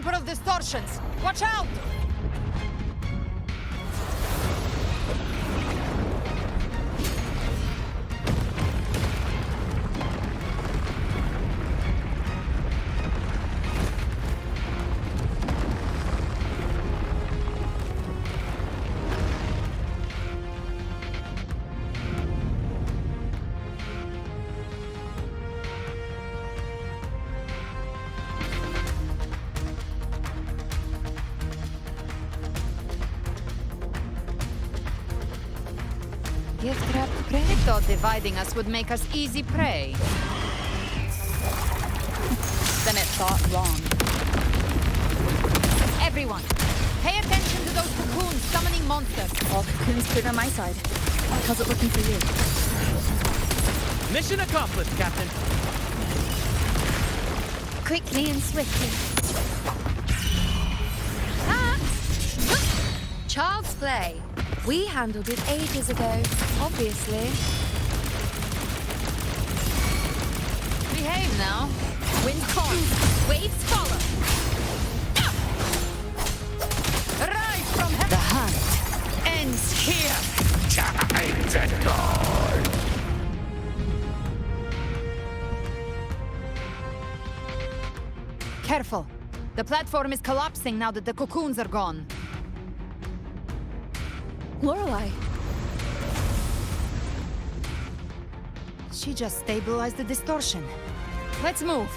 temporal distortions! Watch out! Gift wrapped prey? I thought dividing us would make us easy prey. Then it thought wrong. Everyone, pay attention to those cocoons summoning monsters. All cocoons cleared on my side. How's it looking for you? Mission accomplished, Captain. Quickly and swiftly. Child's play. We handled it ages ago, obviously. Behave now. Wind comes, waves follow. Rise from heaven. The hunt Ends here. time to call. Careful. The platform is collapsing now that the cocoons are gone. Lorelei. She just stabilized the distortion. Let's move.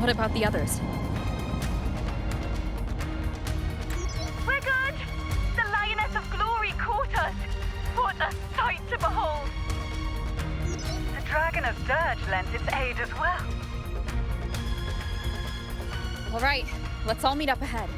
What about the others? We're good! The Lioness of Glory caught us! What a sight to behold! The Dragon of Dirge lent its aid as well. All right, let's all meet up ahead.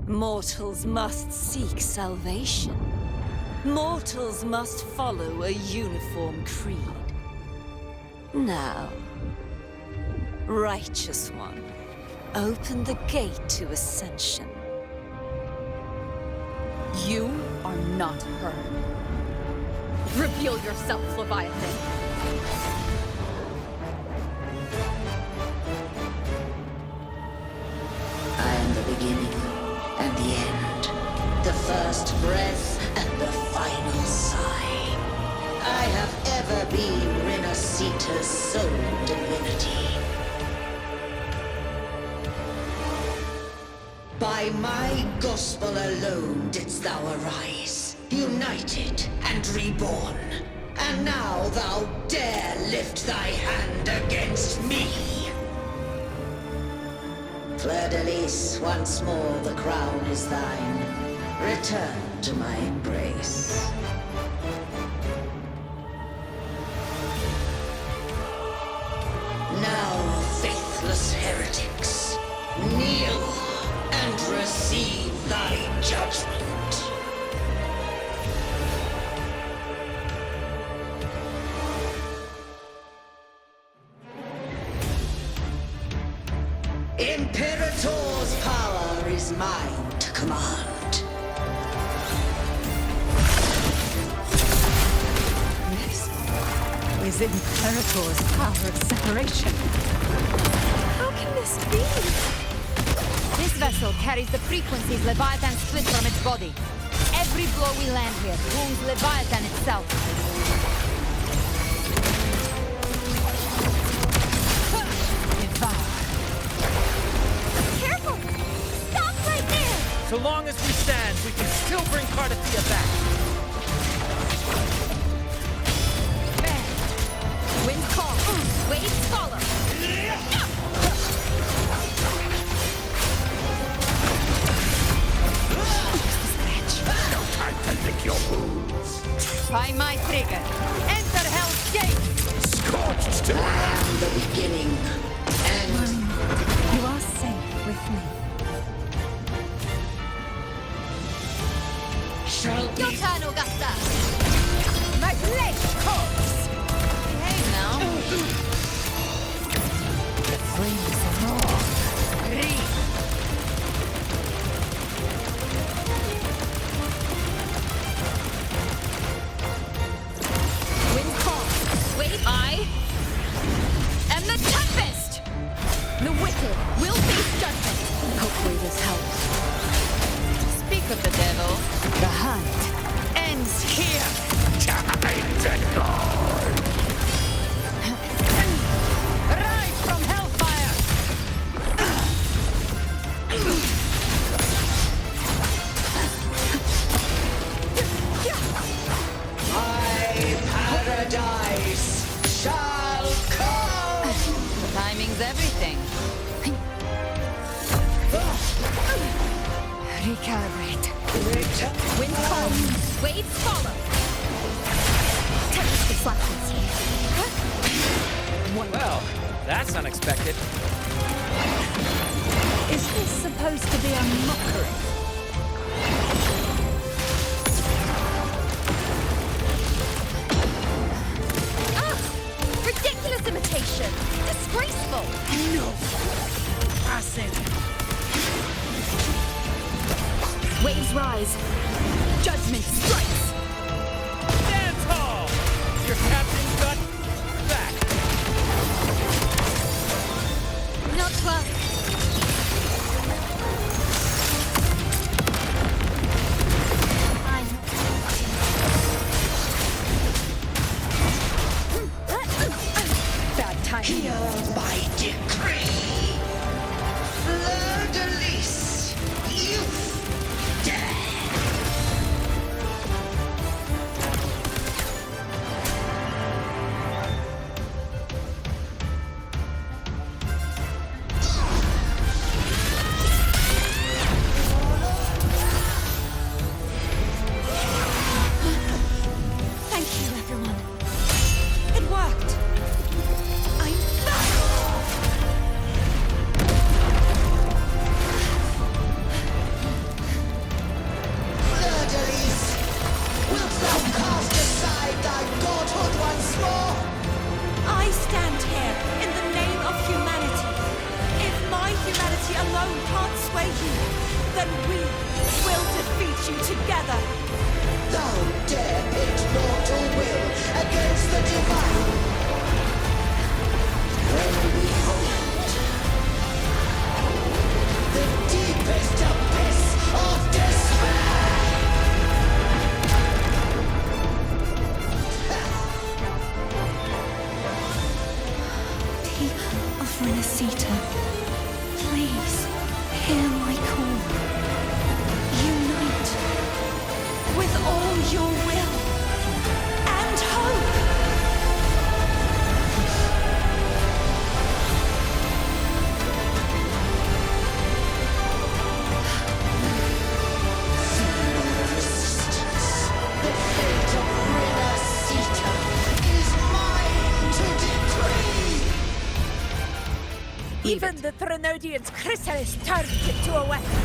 Mortals must seek salvation. Mortals must follow a uniform creed. Now, Righteous One, open the gate to ascension. You are not her. Reveal yourself, Leviathan. I am the beginning and the end, the first breath and the final sigh. I have ever been Renasita's sole divinity. By my gospel alone didst thou arise, united and reborn. And now thou dare lift thy hand against me. Fleur-de-Lis, once more the crown is thine. Return to my embrace. Now, faithless heretics, kneel and receive thy judgment. Imperator's power is mine to command. This is Imperator's power of separation. How can this be? This vessel carries the frequencies Leviathan split from its body. Every blow we land here wounds Leviathan itself. So long as we stand, we can still bring Cardathia back. Bang! Wind calm, waves follow. am the Tempest! The wicked will face judgment. Hopefully this helps. Speak of the devil, the hunt ends here. Rise from hellfire! My paradise shall come! Timing's everything. Recalibrate. Wind comes, waves follow. Tempest deflections. Well, that's unexpected. Is this supposed to be a mockery? Ridiculous imitation! Disgraceful! No! Acid! Waves rise. Judgment strikes! Dance hall! Your captain's got back. Not quite. Bad timing. Hear my decree! Fleur-de-lis, youth, death! Thank you, everyone. It worked. I'm back! Fleur-de-lis, wilt thou cast aside thy godhood once more? I stand here in the name of humanity. If my humanity alone can't sway you, then we will defeat you together. Thou dare pit mortal will against the divine. When we hold the deepest abyss of despair. People of Renacita, please hear my call. Unite with all your will and hope. Resistance. The fate of Renacita is mine to decree. Even the Trinodian's chrysalis turned it to a weapon.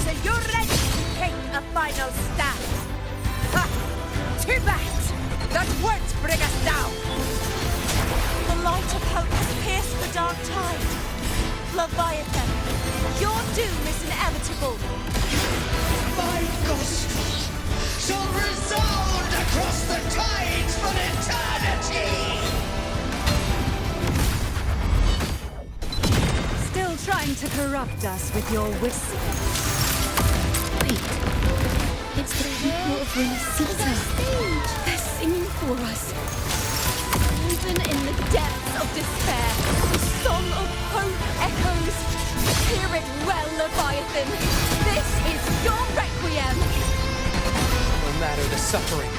So you're ready to take a final stand. Ha! Too bad! That won't bring us down! The light of hope has pierced the dark tide. Leviathan, your doom is inevitable. My gospel shall resound across the tides for eternity. Still trying to corrupt us with your whistle. Wait. It's the people of Renacita. They're singing for us. Even in the depths of despair, the song of hope echoes. Hear it well, Leviathan. This is your requiem. No matter the suffering,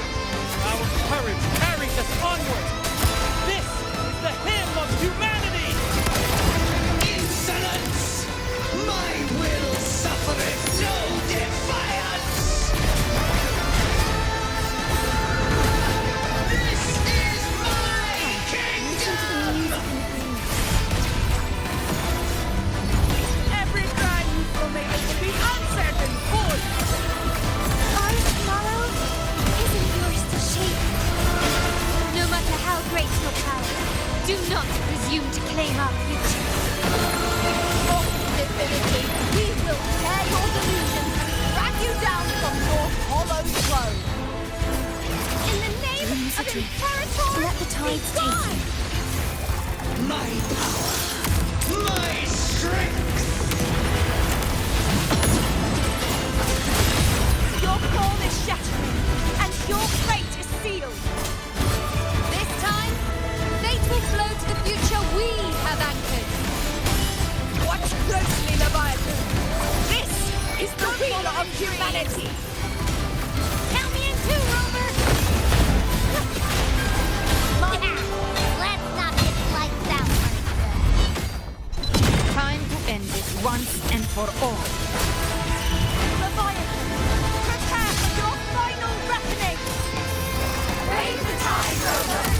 our courage carries us onward. This is the hymn of humanity! Insolence! My will suffereth no defiance! This is my kingdom! Every cry you formate will be answered in full! Our tomorrow isn't yours to shape. No matter how great your power, do not presume to claim our future. For divinity, we will tear your delusions and drag you down from your hollow throne. In the name of Imperator, Let the tides take you. My power! My strength! Your call is shattering, and your fate is sealed. This time, fate will flow to the future we have anchored. Watch closely, Leviathan! This is the will of humanity! Count me in too, Rover! Let's not get lights out first. Time to end this once and for all. Leviathan, prepare for your final reckoning! Raise the tide, Rover!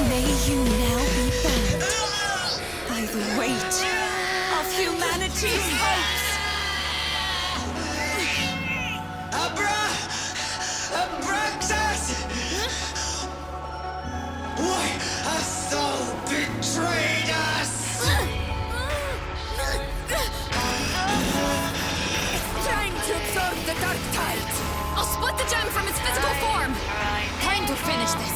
May you now be bound by the weight of humanity's hopes. Abraxas! Why hast thou betrayed us? Trying to absorb the dark tide! I'll split the gem from its physical form! Time to finish this!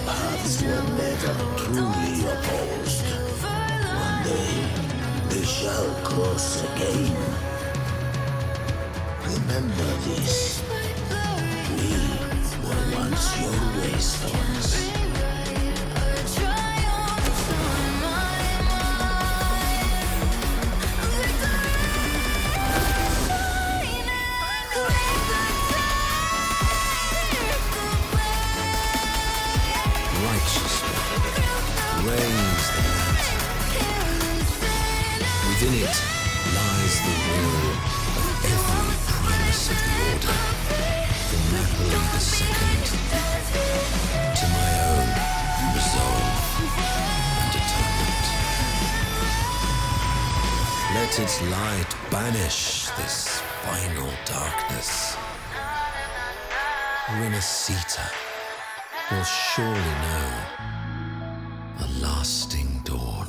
Paths were never truly opposed. One day, they shall cross again. Remember this. We were once your wastelands. Reigns the matter. Within it lies the will of every primus of the Order, from Napoli II to my own resolve and atonement. Let its light banish this final darkness. Renasita will surely know a lasting dawn.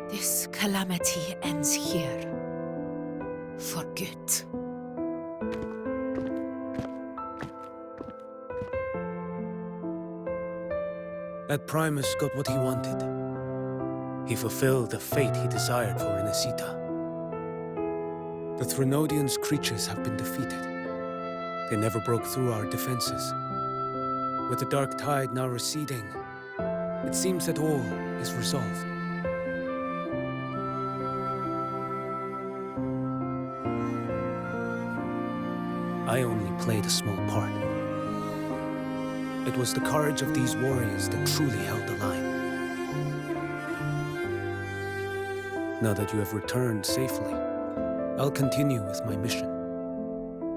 This calamity ends here. For good. That Primus got what he wanted. He fulfilled the fate he desired for Renasita. The Threnodians' creatures have been defeated. They never broke through our defenses. With the dark tide now receding, it seems that all is resolved. I only played a small part. It was the courage of these warriors that truly held the line. Now that you have returned safely, I'll continue with my mission.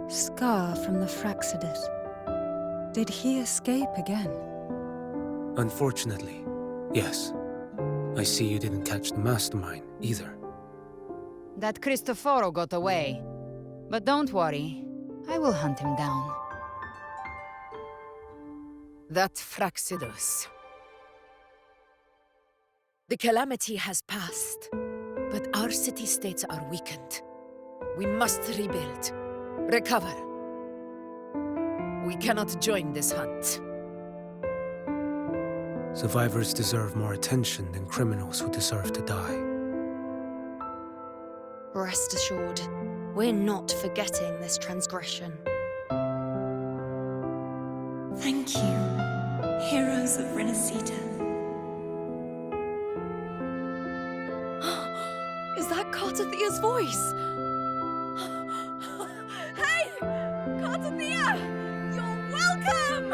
Scar from the Fraxidus. Did he escape again? Unfortunately, yes. I see you didn't catch the mastermind either. That Cristoforo got away. But don't worry, I will hunt him down. That Fraxidus. The calamity has passed, but our city-states are weakened. We must rebuild, recover. We cannot join this hunt. Survivors deserve more attention than criminals who deserve to die. Rest assured, we're not forgetting this transgression. Thank you, heroes of Renacita. Is that Cartathia's voice? Hey! Cartathia! You're welcome!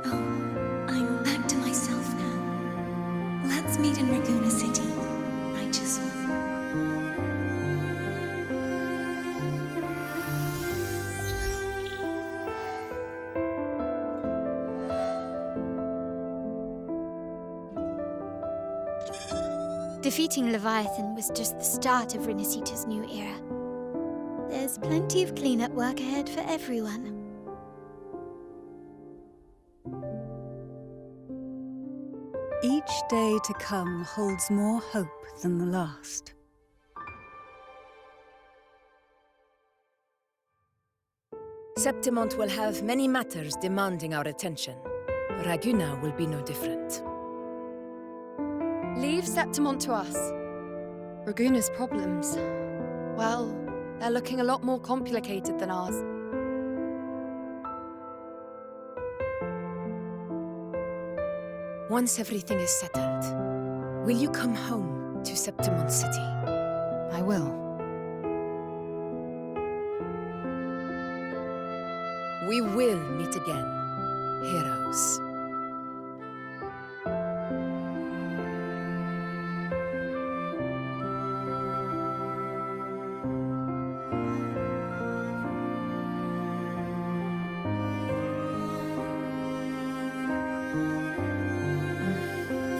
Oh, I'm back to myself now. Let's meet in Raguna City, righteous one. Defeating Leviathan was just the start of Renacita's new era. There's plenty of cleanup work ahead for everyone. Each day to come holds more hope than the last. Septimont will have many matters demanding our attention. Raguna will be no different. Leave Septimont to us. Raguna's problems, well, they're looking a lot more complicated than ours. Once everything is settled, will you come home to Septimont City? I will. We will meet again, heroes.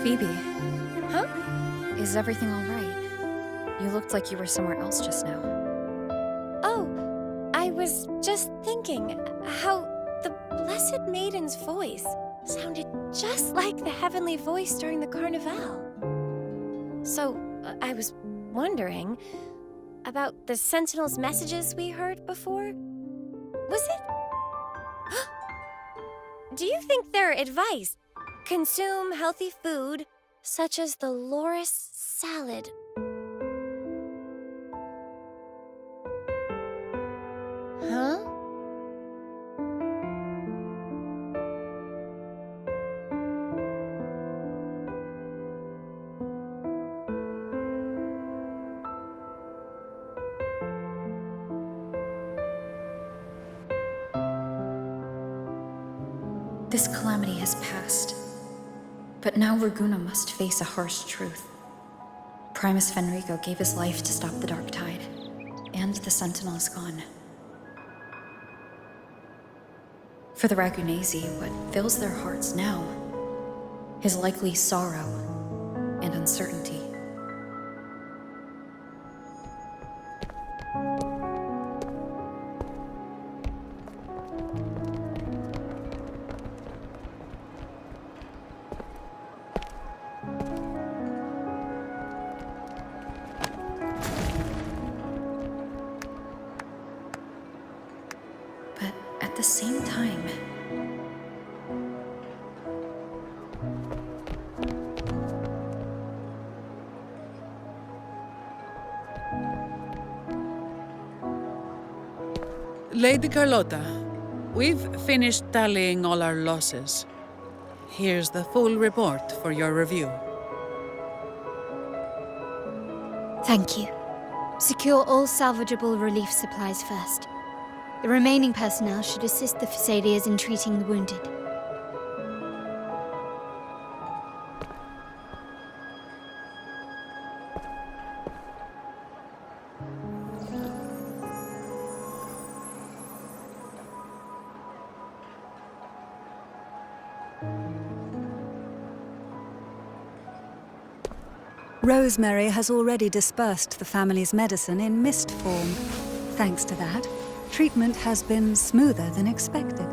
Phoebe. Huh? Is everything all right? You looked like you were somewhere else just now. Oh, I was just thinking how the Blessed Maiden's voice sounded just like the heavenly voice during the Carnival. So, I was wondering about the Sentinel's messages we heard before. Was it? Do you think their advice? Consume healthy food, such as the loris salad. Huh? This calamity has passed. But now Raguna must face a harsh truth. Primus Fenrico gave his life to stop the Dark Tide, and the Sentinel is gone. For the Ragunesi, what fills their hearts now is likely sorrow and uncertainty. At the same time, Lady Carlotta, we've finished tallying all our losses. Here's the full report for your review. Thank you. Secure all salvageable relief supplies first. The remaining personnel should assist the Phasaelians in treating the wounded. Rosemary has already dispersed the family's medicine in mist form. Thanks to that, treatment has been smoother than expected.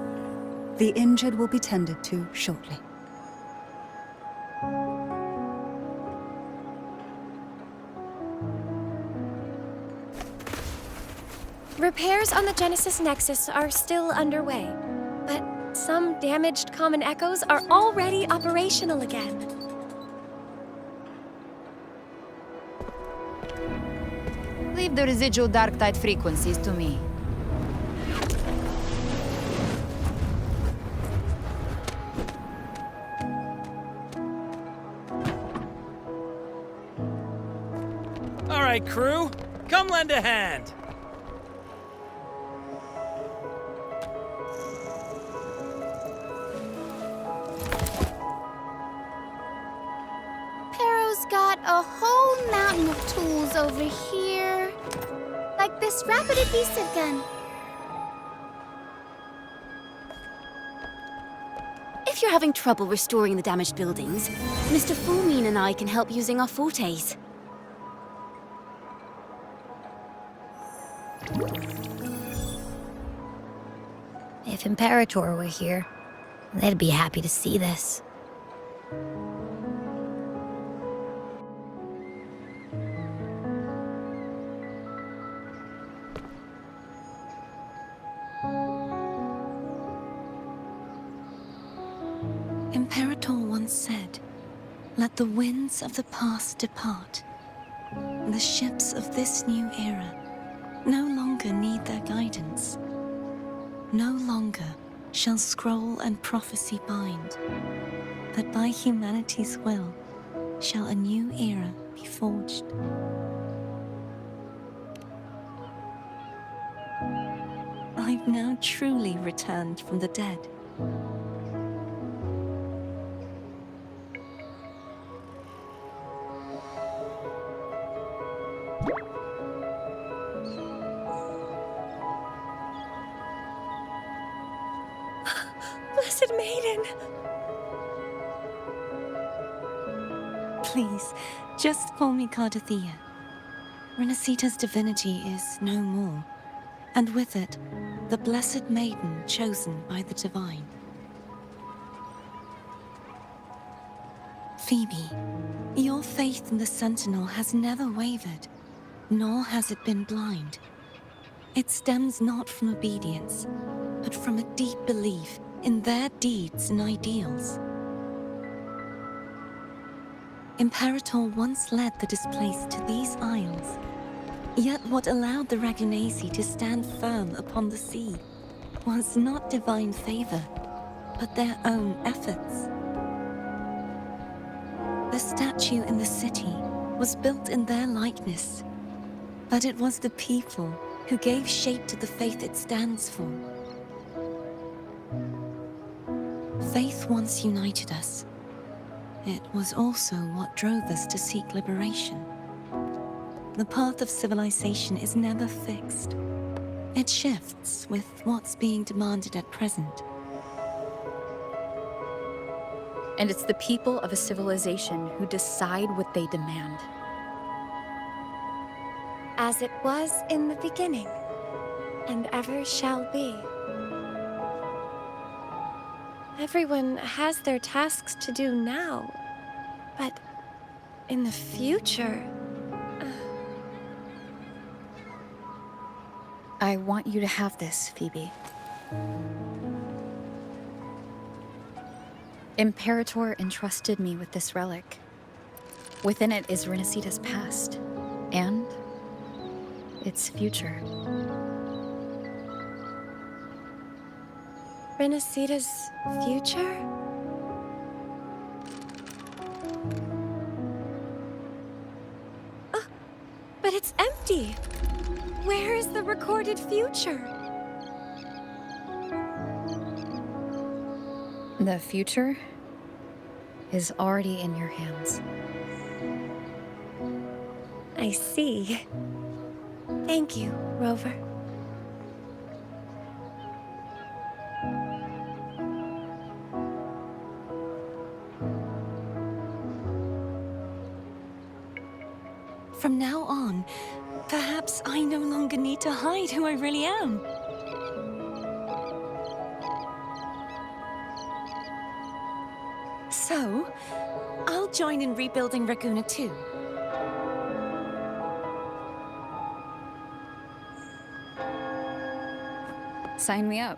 The injured will be tended to shortly. Repairs on the Genesis Nexus are still underway, but some damaged common echoes are already operational again. Leave the residual dark tide frequencies to me. All right, crew, come lend a hand. Pero's got a whole mountain of tools over here. Like this rapid adhesive gun. If you're having trouble restoring the damaged buildings, Mr. Fulmine and I can help using our fortes. If Imperator were here, they'd be happy to see this. Imperator once said, "Let the winds of the past depart. The ships of this new era no longer need their guidance. No longer shall scroll and prophecy bind, but by humanity's will shall a new era be forged." I've now truly returned from the dead. Blessed Maiden! Please, just call me Cardothea. Renacita's divinity is no more, and with it, the Blessed Maiden chosen by the Divine. Phoebe, your faith in the Sentinel has never wavered, nor has it been blind. It stems not from obedience, but from a deep belief in their deeds and ideals. Imperator once led the displaced to these isles, yet what allowed the Ragunasi to stand firm upon the sea was not divine favor, but their own efforts. The statue in the city was built in their likeness, but it was the people who gave shape to the faith it stands for. Faith once united us. It was also what drove us to seek liberation. The path of civilization is never fixed. It shifts with what's being demanded at present. And it's the people of a civilization who decide what they demand. As it was in the beginning, and ever shall be. Everyone has their tasks to do now, but in the future... I want you to have this, Phoebe. Imperator entrusted me with this relic. Within it is Renacita's past, and its future. Renacita's future? Oh, but it's empty. Where is the recorded future? The future is already in your hands. I see. Thank you, Rover. From now on, perhaps I no longer need to hide who I really am. So, I'll join in rebuilding Raguna too. Sign me up.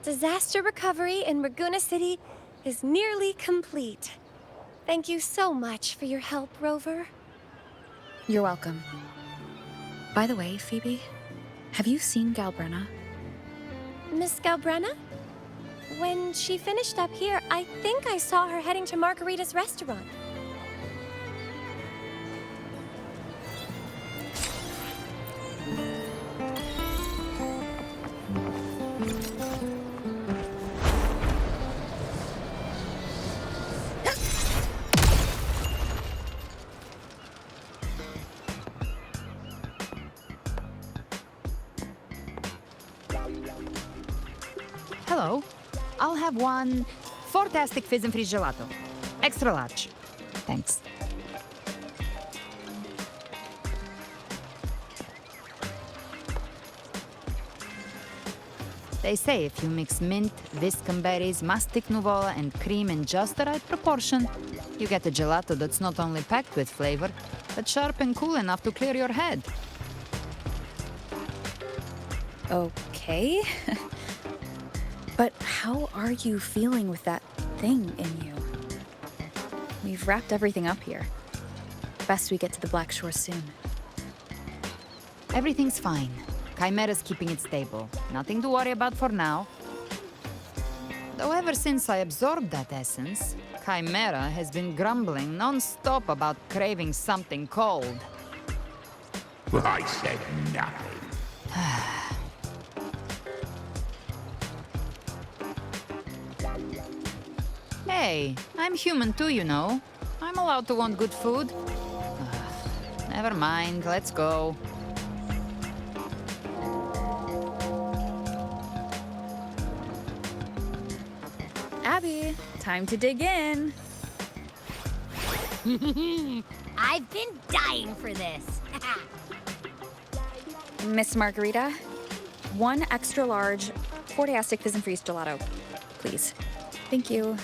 Disaster recovery in Raguna City is nearly complete. Thank you so much for your help, Rover. You're welcome. By the way, Phoebe, have you seen Galbrenna? Miss Galbrenna? When she finished up here, I think I saw her heading to Margarita's restaurant. gelato. I'll have one fantastic fizz and freeze gelato. Extra large. Thanks. They say if you mix mint, viscum berries, mastic nuvola, and cream in just the right proportion, you get a gelato that's not only packed with flavor, but sharp and cool enough to clear your head. Okay. But how are you feeling with that thing in you? We've wrapped everything up here. Best we get to the Black Shore soon. Everything's fine. Chimera's keeping it stable. Nothing to worry about for now. Though ever since I absorbed that essence, Chimera has been grumbling non-stop about craving something cold. I said nothing. Hey, I'm human too, you know. I'm allowed to want good food. Never mind, let's go. Abby, time to dig in. I've been dying for this. Miss Margarita, one extra large Fortiastic Fizz and Freeze gelato, please. Thank you.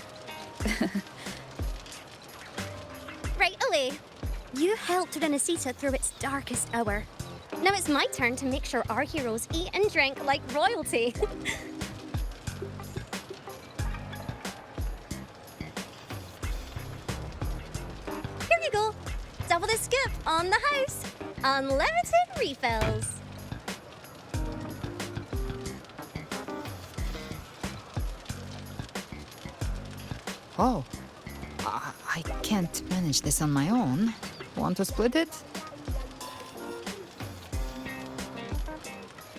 Right away. You helped Renesita through its darkest hour. Now it's my turn to make sure our heroes eat and drink like royalty. Here you go. Double the scoop on the house. Unlimited refills. Oh, I can't manage this on my own. Want to split it?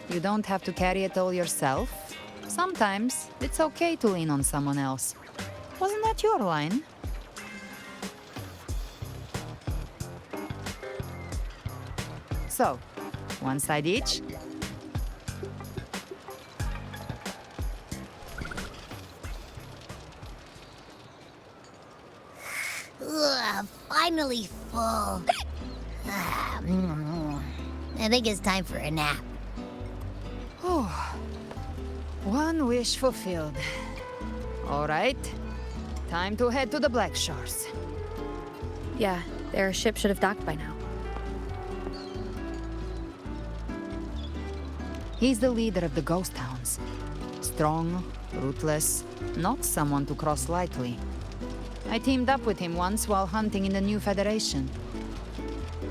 You don't have to carry it all yourself. Sometimes it's okay to lean on someone else. Wasn't that your line? So, one side each. Ugh, finally full. I think it's time for a nap. One wish fulfilled. All right, time to head to the Black Shores. Yeah, their ship should have docked by now. He's the leader of the Ghost Hounds. Strong, ruthless, not someone to cross lightly. I teamed up with him once while hunting in the New Federation.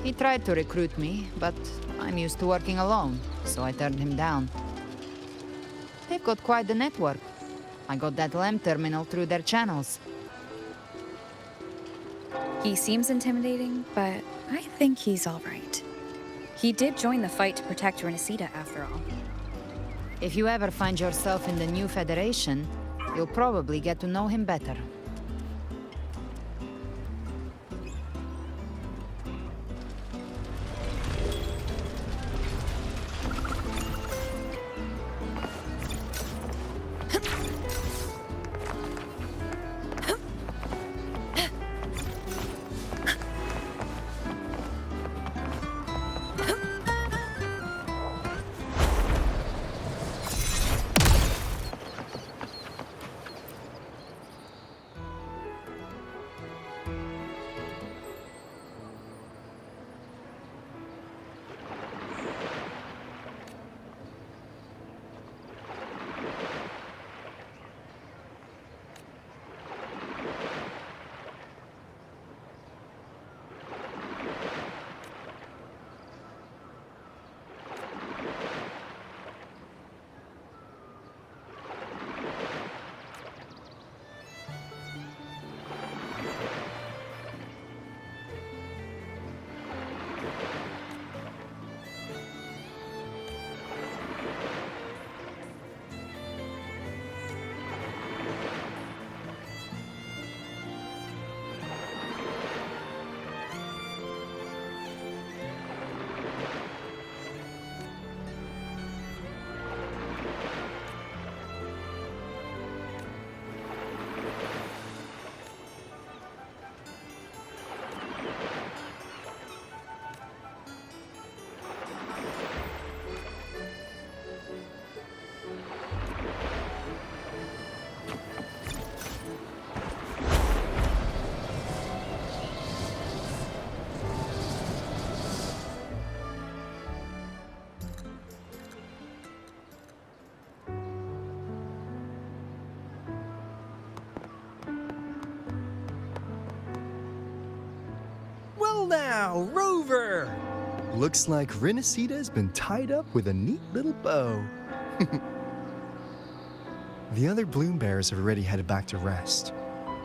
He tried to recruit me, but I'm used to working alone, so I turned him down. They've got quite the network. I got that LEM terminal through their channels. He seems intimidating, but I think he's all right. He did join the fight to protect Renesita, after all. If you ever find yourself in the New Federation, you'll probably get to know him better. now, Rover! Looks like Renacita's been tied up with a neat little bow. The other bloom bearers have already headed back to rest.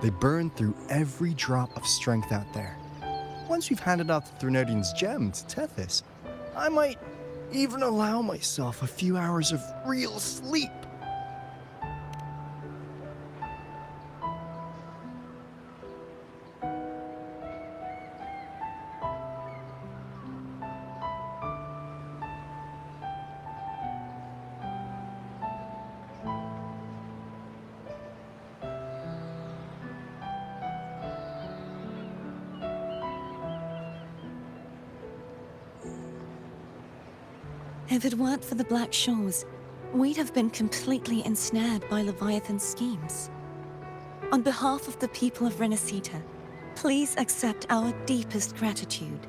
They burned through every drop of strength out there. Once we've handed off the Threnodian's gem to Tethys, I might even allow myself a few hours of real sleep. If it weren't for the Black Shores, we'd have been completely ensnared by Leviathan's schemes. On behalf of the people of Renacita, please accept our deepest gratitude.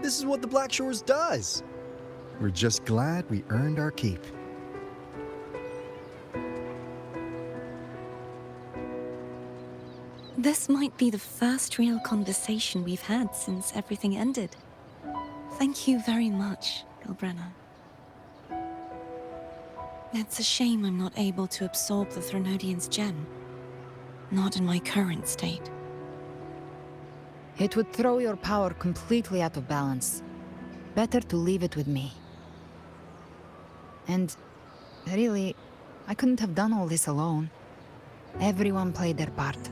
This is what the Black Shores does. We're just glad we earned our keep. This might be the first real conversation we've had since everything ended. Thank you very much, Galbrenna. It's a shame I'm not able to absorb the Threnodian's gem. Not in my current state. It would throw your power completely out of balance. Better to leave it with me. And really, I couldn't have done all this alone. Everyone played their part.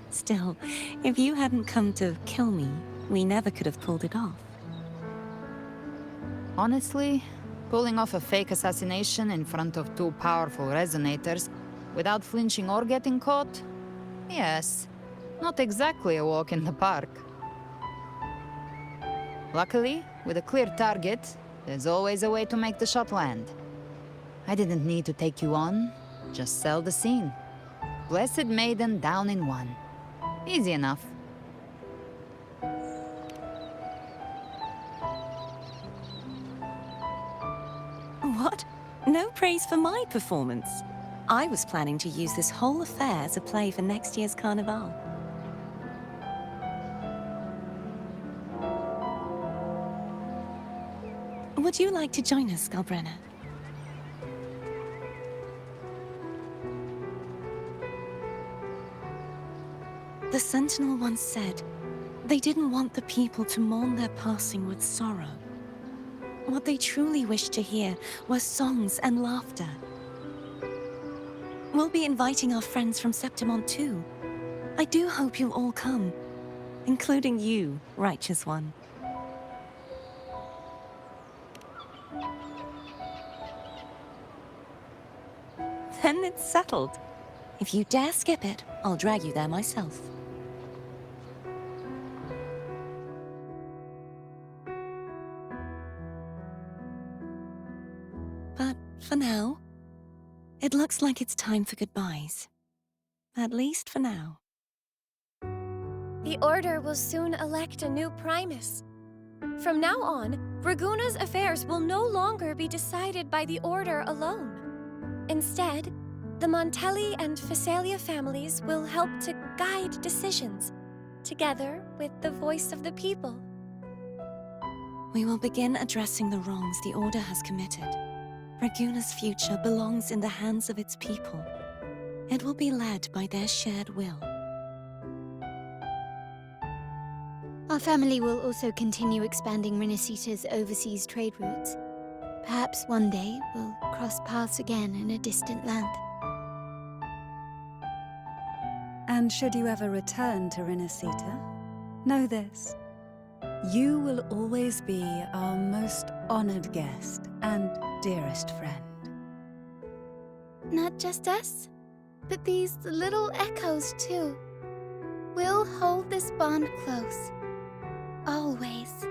Still, if you hadn't come to kill me, we never could have pulled it off. Honestly, pulling off a fake assassination in front of two powerful resonators without flinching or getting caught? Yes, not exactly a walk in the park. Luckily, with a clear target, there's always a way to make the shot land. I didn't need to take you on, just sell the scene. Blessed Maiden down in one. Easy enough. What? No praise for my performance. I was planning to use this whole affair as a play for next year's Carnival. Would you like to join us, Galbrenna? The Sentinel once said, they didn't want the people to mourn their passing with sorrow. What they truly wished to hear were songs and laughter. We'll be inviting our friends from Septimont too. I do hope you'll all come, including you, Righteous One. Then it's settled. If you dare skip it, I'll drag you there myself. But for now, it looks like it's time for goodbyes. At least for now. The Order will soon elect a new Primus. From now on, Raguna's affairs will no longer be decided by the Order alone. Instead, the Montelli and Phasalia families will help to guide decisions, together with the voice of the people. We will begin addressing the wrongs the Order has committed. Raguna's future belongs in the hands of its people. It will be led by their shared will. Our family will also continue expanding Renacita's overseas trade routes. Perhaps one day we'll cross paths again in a distant land. And should you ever return to Renacita, know this. You will always be our most honored guest and dearest friend. Not just us, but these little echoes too. We'll hold this bond close. Always.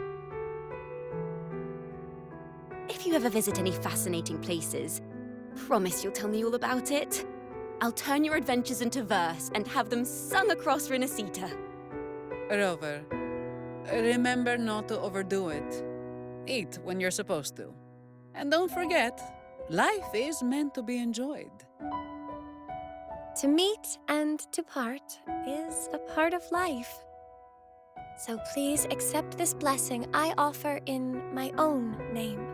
If you ever visit any fascinating places, promise you'll tell me all about it. I'll turn your adventures into verse and have them sung across Renacita. Rover, remember not to overdo it. Eat when you're supposed to. And don't forget, life is meant to be enjoyed. To meet and to part is a part of life. So please accept this blessing I offer in my own name.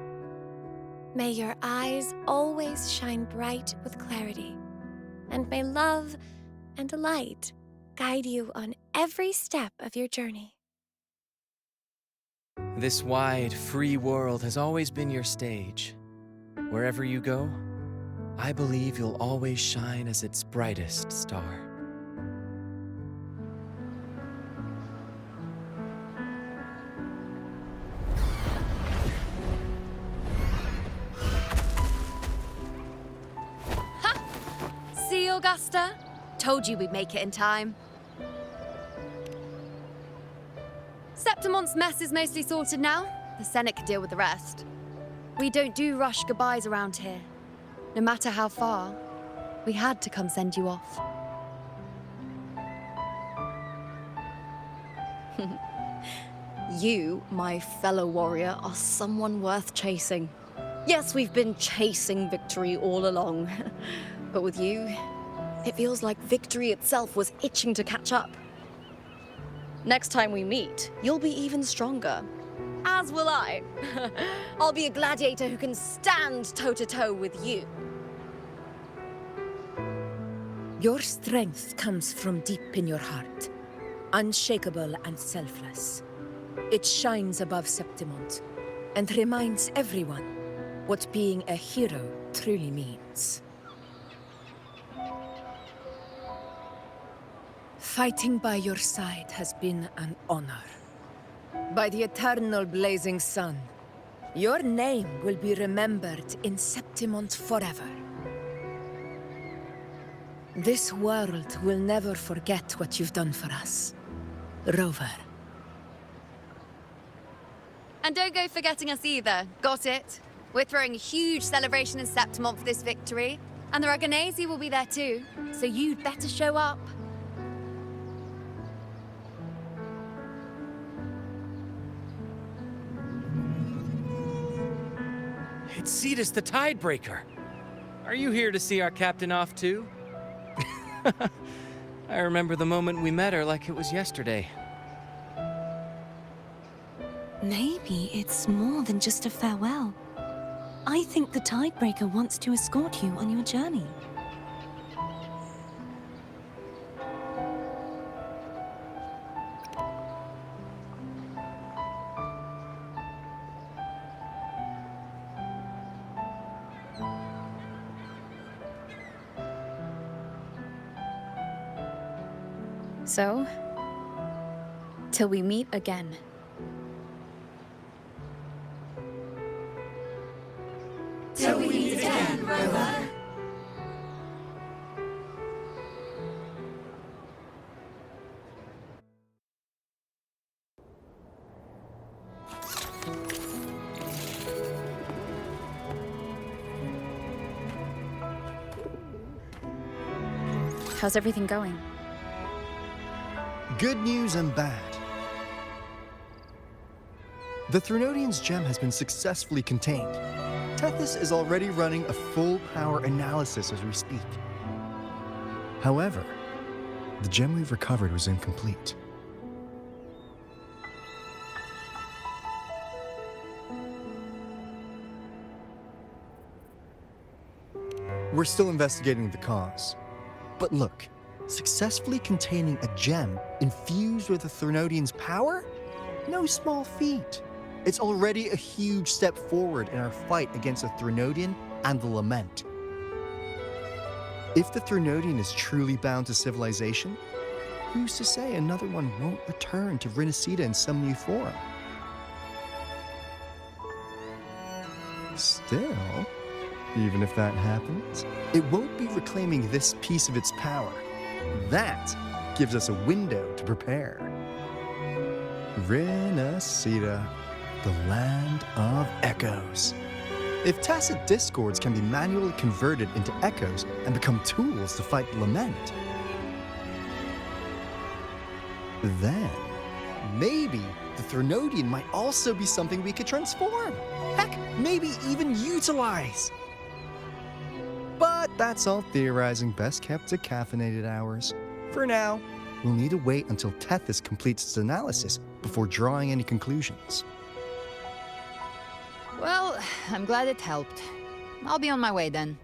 May your eyes always shine bright with clarity, and may love and light guide you on every step of your journey. This wide, free world has always been your stage. Wherever you go, I believe you'll always shine as its brightest star. See, Augusta? Told you we'd make it in time. Septimon's mess is mostly sorted now. The Senate could deal with the rest. We don't do rush goodbyes around here. No matter how far, we had to come send you off. You, my fellow warrior, are someone worth chasing. Yes, we've been chasing victory all along. But with you, it feels like victory itself was itching to catch up. Next time we meet, you'll be even stronger. As will I. I'll be a gladiator who can stand toe-to-toe with you. Your strength comes from deep in your heart, unshakable and selfless. It shines above Septimont and reminds everyone what being a hero truly means. Fighting by your side has been an honor. By the eternal blazing sun, your name will be remembered in Septimont forever. This world will never forget what you've done for us, Rover. And don't go forgetting us either, got it? We're throwing a huge celebration in Septimont for this victory, and the Aragonese will be there too, so you'd better show up. It's Cetus the Tidebreaker. Are you here to see our captain off too? I remember the moment we met her like it was yesterday. Maybe it's more than just a farewell. I think the Tidebreaker wants to escort you on your journey. So, till we meet again. Till we meet again, Rover. How's everything going? Good news and bad. The Threnodian's gem has been successfully contained. Tethys is already running a full power analysis as we speak. However, the gem we've recovered was incomplete. We're still investigating the cause. But look, successfully containing a gem infused with the Threnodian's power? No small feat. It's already a huge step forward in our fight against the Threnodian and the Lament. If the Threnodian is truly bound to civilization, who's to say another one won't return to Renacida in some new form? Still, even if that happens, it won't be reclaiming this piece of its power. That gives us a window to prepare. Renacida, the land of echoes. If tacit discords can be manually converted into echoes and become tools to fight the Lament, then maybe the Threnodian might also be something we could transform. Heck, maybe even utilize. But But that's all theorizing best kept to caffeinated hours. For now, we'll need to wait until Tethys completes its analysis before drawing any conclusions. Well, I'm glad it helped. I'll be on my way then.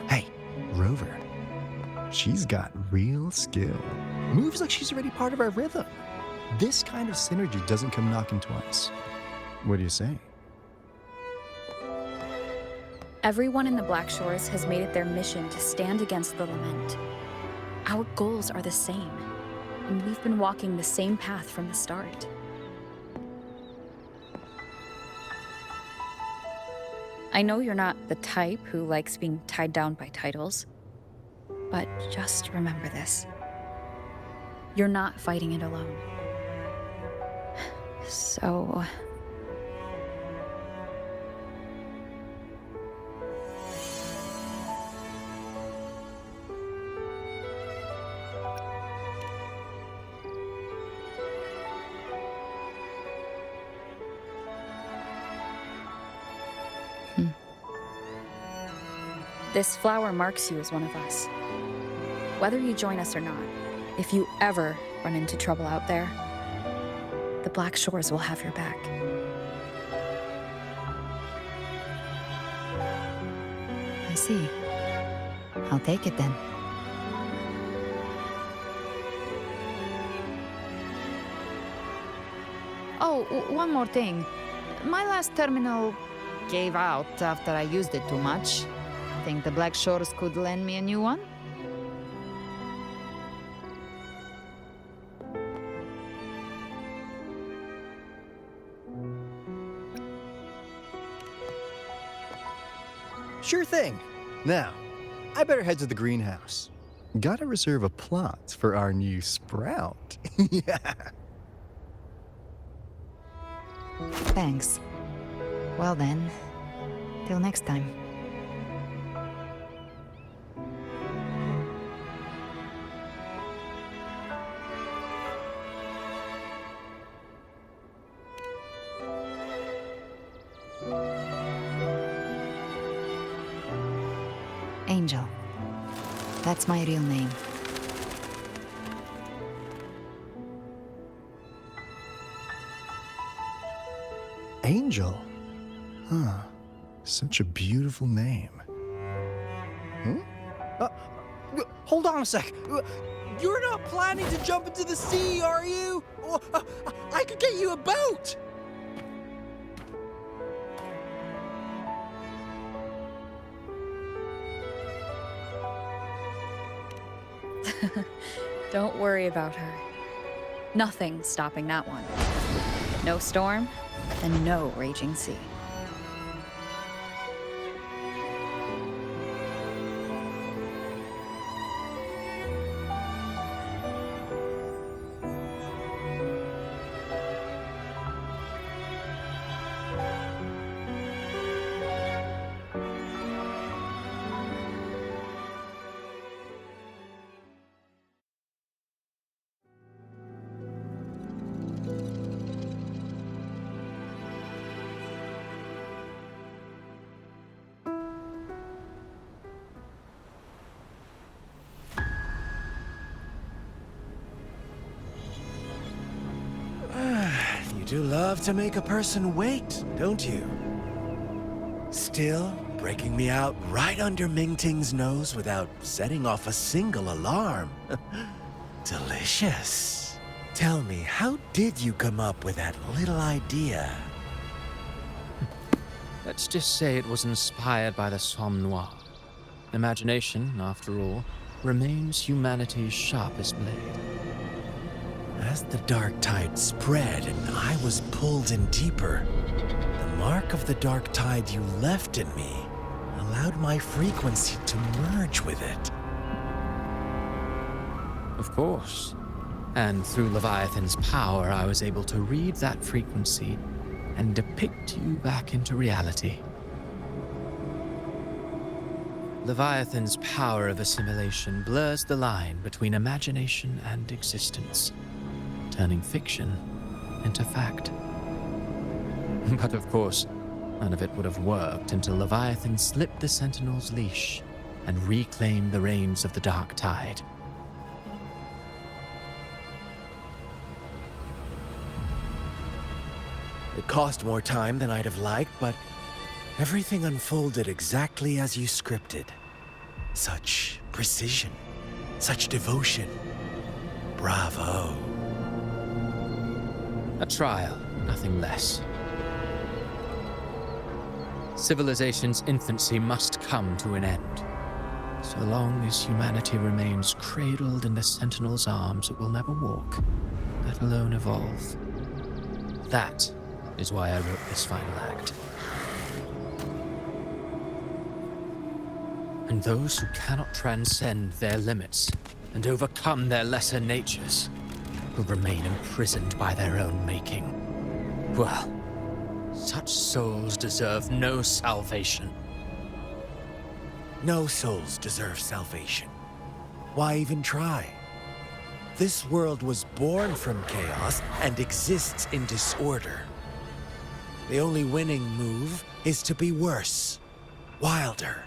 Hey, Rover. She's got real skill. Moves like she's already part of our rhythm. This kind of synergy doesn't come knocking twice. What do you say? Everyone in the Black Shores has made it their mission to stand against the lament. Our goals are the same, and we've been walking the same path from the start. I know you're not the type who likes being tied down by titles, but just remember this. You're not fighting it alone. So... This flower marks you as one of us. Whether you join us or not, if you ever run into trouble out there, the Black Shores will have your back. I see. I'll take it then. Oh, one more thing. My last terminal gave out after I used it too much. Think the Black Shores could lend me a new one? Sure thing. Now, I better head to the greenhouse. Gotta reserve a plot for our new sprout. Yeah. Thanks. Well then, till next time. Angel. That's my real name. Angel? Huh. Such a beautiful name. Hold on a sec. You're not planning to jump into the sea, are you? I could get you a boat! Don't worry about her. Nothing's stopping that one. No storm, and no raging sea. You do love to make a person wait, don't you? Still breaking me out right under Mingting's nose without setting off a single alarm. Delicious. Tell me, how did you come up with that little idea? Let's just say it was inspired by the Somme Noire. Imagination, after all, remains humanity's sharpest blade. As the dark tide spread and I was pulled in deeper, the mark of the dark tide you left in me allowed my frequency to merge with it. Of course. And through Leviathan's power, I was able to read that frequency and depict you back into reality. Leviathan's power of assimilation blurs the line between imagination and existence, turning fiction into fact. But of course, none of it would have worked until Leviathan slipped the Sentinel's leash and reclaimed the reins of the Dark Tide. It cost more time than I'd have liked, but everything unfolded exactly as you scripted. Such precision, such devotion. Bravo. A trial, nothing less. Civilization's infancy must come to an end. So long as humanity remains cradled in the Sentinel's arms, it will never walk, let alone evolve. That is why I wrote this final act. And those who cannot transcend their limits and overcome their lesser natures will remain imprisoned by their own making. Well, such souls deserve no salvation. No souls deserve salvation. Why even try? This world was born from chaos and exists in disorder. The only winning move is to be worse, wilder,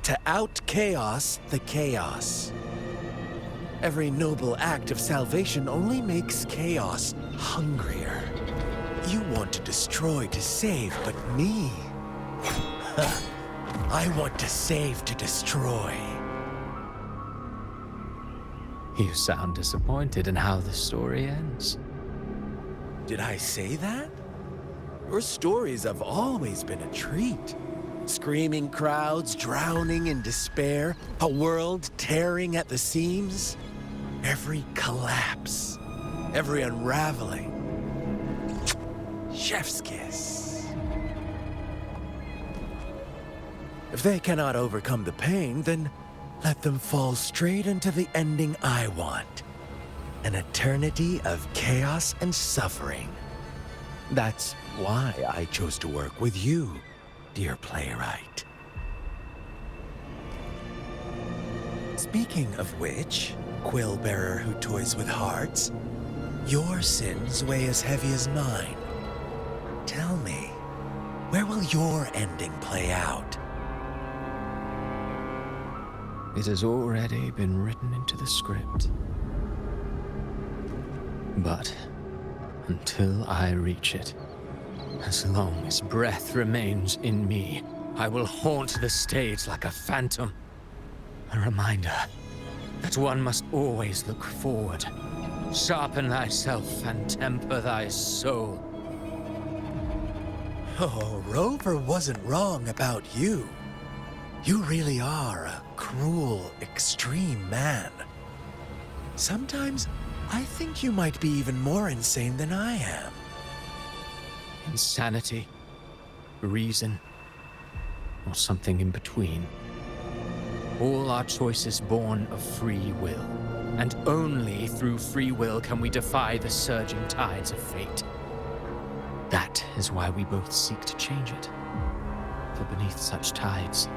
to out-chaos the chaos. Every noble act of salvation only makes chaos hungrier. You want to destroy to save, but me? I want to save to destroy. You sound disappointed in how the story ends. Did I say that? Your stories have always been a treat. Screaming crowds drowning in despair, a world tearing at the seams. Every collapse, every unraveling. Chef's kiss. If they cannot overcome the pain, then let them fall straight into the ending I want. An eternity of chaos and suffering. That's why I chose to work with you, dear playwright. Speaking of which, quill bearer who toys with hearts, your sins weigh as heavy as mine. Tell me, where will your ending play out? It has already been written into the script. But until I reach it, as long as breath remains in me, I will haunt the stage like a phantom. A reminder that one must always look forward. Sharpen thyself and temper thy soul. Oh, Rover wasn't wrong about you. You really are a cruel, extreme man. Sometimes I think you might be even more insane than I am. Insanity, reason, or something in between. All our choices born of free will, and only through free will can we defy the surging tides of fate. That is why we both seek to change it. For beneath such tides,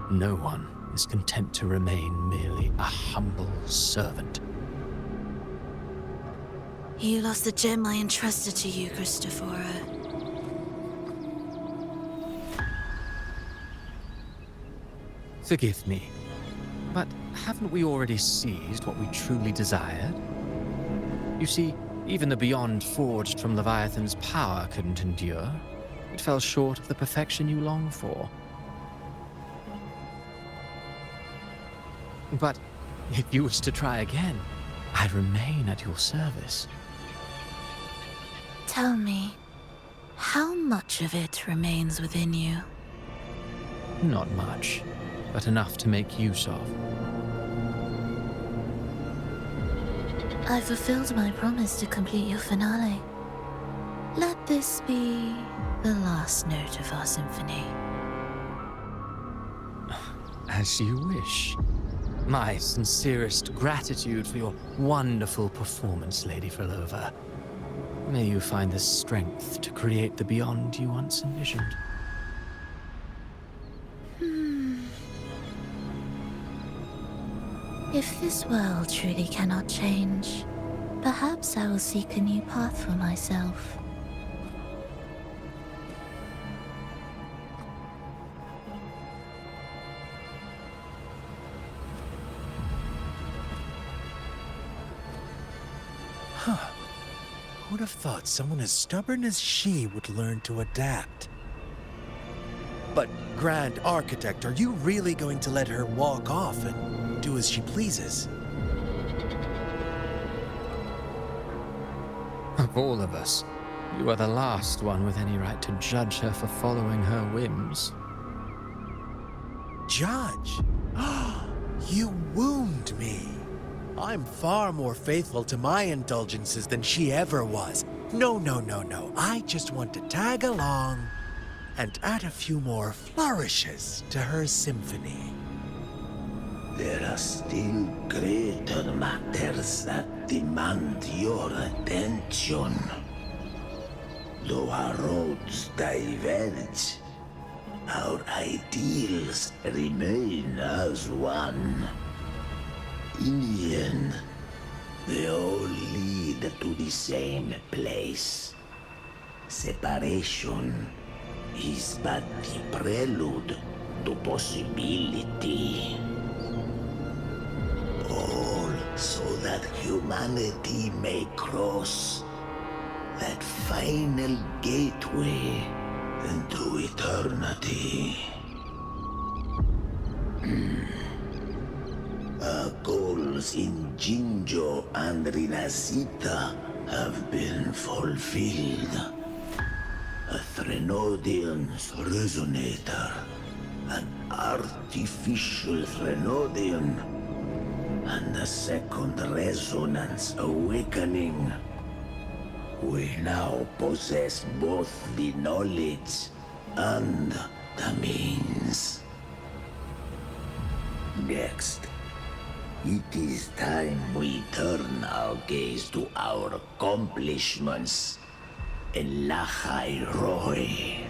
no one is content to remain merely a humble servant. You lost the gem I entrusted to you, Christophora. Forgive me, but haven't we already seized what we truly desired? You see, even the beyond forged from Leviathan's power couldn't endure. It fell short of the perfection you long for. But if you wish to try again, I remain at your service. Tell me, how much of it remains within you? Not much, but enough to make use of. I fulfilled my promise to complete your finale. Let this be the last note of our symphony. As you wish. My sincerest gratitude for your wonderful performance, Lady Frolova. May you find the strength to create the beyond you once envisioned. If this world truly cannot change, perhaps I will seek a new path for myself. Huh. Who'd have thought someone as stubborn as she would learn to adapt? But, Grand Architect, are you really going to let her walk off and do as she pleases? Of all of us, you are the last one with any right to judge her for following her whims. Judge? You wound me. I'm far more faithful to my indulgences than she ever was. No. I just want to tag along and add a few more flourishes to her symphony. There are still greater matters that demand your attention. Though our roads diverge, our ideals remain as one. In the end, they all lead to the same place. Separation is but the prelude to possibility. All so that humanity may cross that final gateway into eternity. Our goals in Jinjo and Rinasita have been fulfilled. A Threnodian's resonator, an artificial Threnodian, and a second resonance awakening. We now possess both the knowledge and the means. Next, it is time we turn our gaze to our accomplishments in Lahai Roy.